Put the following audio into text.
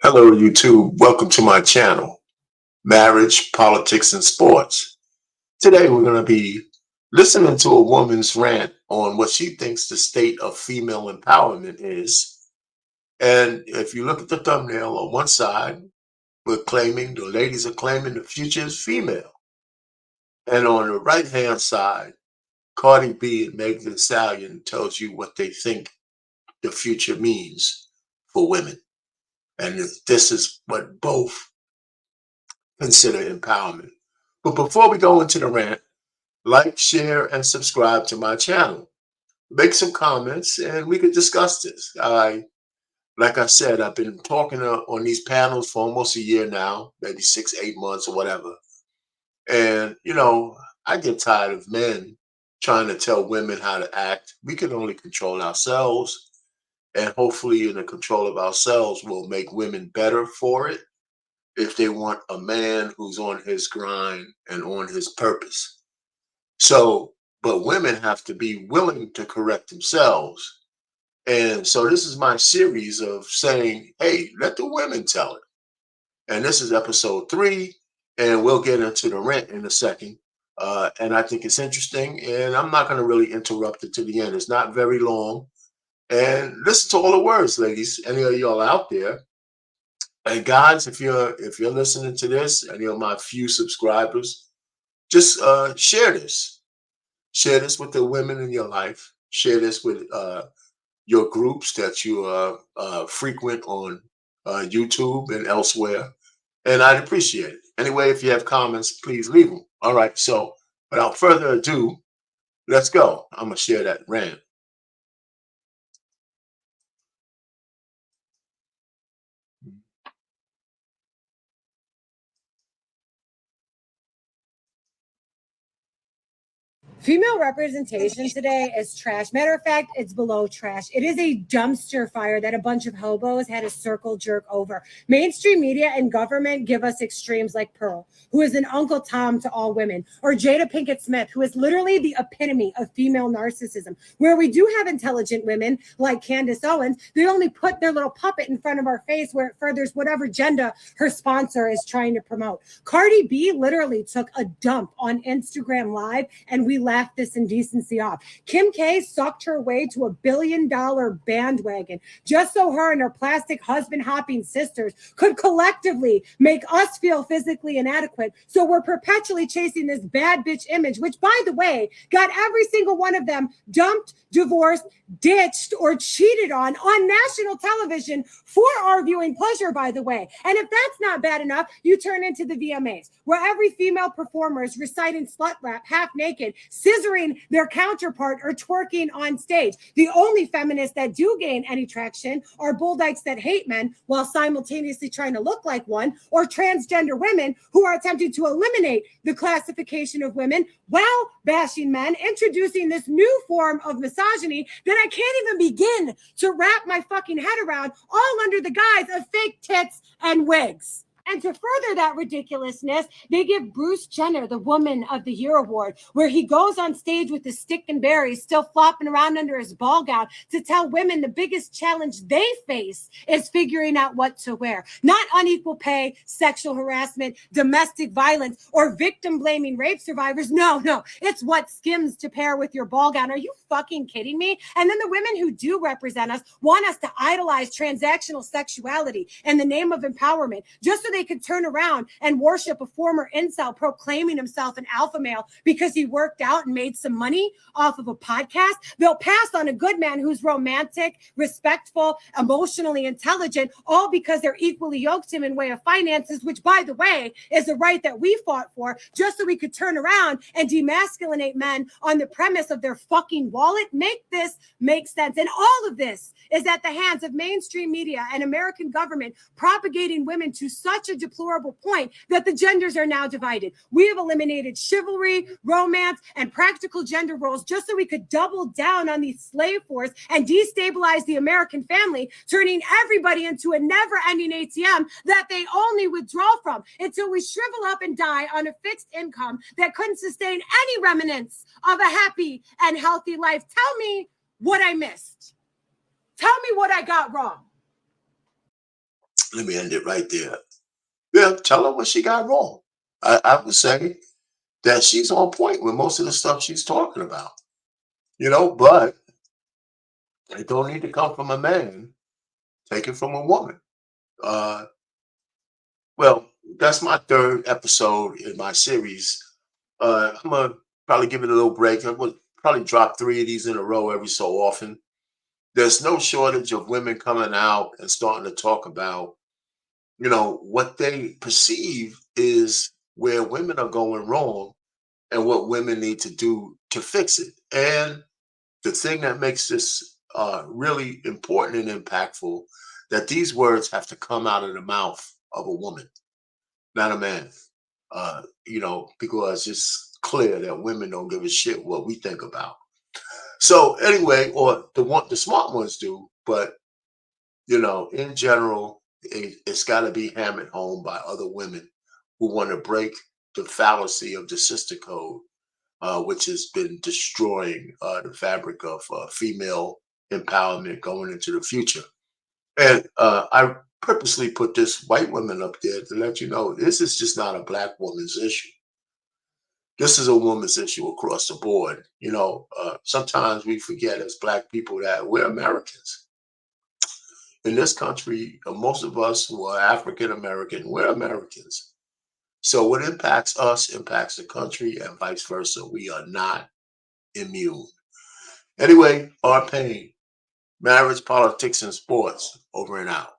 Hello, YouTube. Welcome to my channel, Marriage, Politics, and Sports. Today, we're going to be listening to a woman's rant on what she thinks the state of female empowerment is. And if you look at the thumbnail on one side, the ladies are claiming the future is female. And on the right-hand side, Cardi B and Megan Thee Stallion tells you what they think the future means for women. And this is what both consider empowerment. But before we go into the rant, like, share, and subscribe to my channel. Make some comments and we could discuss this. Like I said, I've been talking on these panels for almost a year now, maybe 6, 8 months or whatever. And, I get tired of men trying to tell women how to act. We can only control ourselves. And hopefully, in the control of ourselves, will make women better for it if they want a man who's on his grind and on his purpose. So, but women have to be willing to correct themselves. And so this is my series of saying, hey, let the women tell it. And this is episode 3, and we'll get into the rant in a second. And I think it's interesting, and I'm not going to really interrupt it to the end. It's not very long. And listen to all the words, ladies. Any of y'all out there. And guys, if you're listening to this, any of my few subscribers, just share this. Share this with the women in your life. Share this with your groups that you frequent on YouTube and elsewhere. And I'd appreciate it. Anyway, if you have comments, please leave them. All right. So without further ado, let's go. I'm going to share that rant. Female representation today is trash. Matter of fact, it's below trash. It is a dumpster fire that a bunch of hobos had a circle jerk over. Mainstream media and government give us extremes like Pearl, who is an Uncle Tom to all women, or Jada Pinkett Smith, who is literally the epitome of female narcissism. Where we do have intelligent women like Candace Owens, they only put their little puppet in front of our face where it furthers whatever agenda her sponsor is trying to promote. Cardi B literally took a dump on Instagram Live, and we laughed this indecency off. Kim K sucked her way to $1 billion bandwagon just so her and her plastic husband hopping sisters could collectively make us feel physically inadequate. So we're perpetually chasing this bad bitch image, which, by the way, got every single one of them dumped, divorced, ditched, or cheated on national television for our viewing pleasure, by the way. And if that's not bad enough, you turn into the VMAs, where every female performer is reciting slut rap half naked, scissoring their counterpart, or twerking on stage. The only feminists that do gain any traction are bull dykes that hate men while simultaneously trying to look like one, or transgender women who are attempting to eliminate the classification of women while bashing men, introducing this new form of misogyny that I can't even begin to wrap my fucking head around, all under the guise of fake tits and wigs. And to further that ridiculousness, they give Bruce Jenner the Woman of the Year award, where he goes on stage with his stick and berries still flopping around under his ball gown to tell women the biggest challenge they face is figuring out what to wear. Not unequal pay, sexual harassment, domestic violence, or victim blaming rape survivors. No, it's what Skims to pair with your ball gown. Are you fucking kidding me? And then the women who do represent us want us to idolize transactional sexuality in the name of empowerment, just so they could turn around and worship a former incel proclaiming himself an alpha male because he worked out and made some money off of a podcast. They'll pass on a good man who's romantic, respectful, emotionally intelligent, all because they're equally yoked him in way of finances, which, by the way, is a right that we fought for, just so we could turn around and demasculinate men on the premise of their fucking wallet. Make this make sense. And all of this is at the hands of mainstream media and American government propagating women to such a deplorable point that the genders are now divided. We have eliminated chivalry, romance, and practical gender roles just so we could double down on the slave force and destabilize the American family, turning everybody into a never-ending ATM that they only withdraw from until we shrivel up and die on a fixed income that couldn't sustain any remnants of a happy and healthy life. Tell me what I missed. Tell me what I got wrong. Let me end it right there. Yeah, tell her what she got wrong. I would say that she's on point with most of the stuff she's talking about. But it don't need to come from a man. Take it from a woman. Uh, well, that's my third episode in my series. I'm gonna probably give it a little break. I'm gonna probably drop three of these in a row every so often. There's no shortage of women coming out and starting to talk about, what they perceive is where women are going wrong and what women need to do to fix it. And the thing that makes this really important and impactful, that these words have to come out of the mouth of a woman, not a man. Because it's clear that women don't give a shit what we think about. So anyway, or the smart ones do, but in general, it's got to be hammered home by other women who want to break the fallacy of the sister code, which has been destroying the fabric of female empowerment going into the future. And I purposely put this white woman up there to let you know this is just not a black woman's issue. This is a woman's issue across the board. Sometimes we forget as black people that we're Americans. In this country, most of us who are African American, we're Americans. So what impacts us impacts the country and vice versa. We are not immune. Anyway, our pain, marriage, politics, and sports, over and out.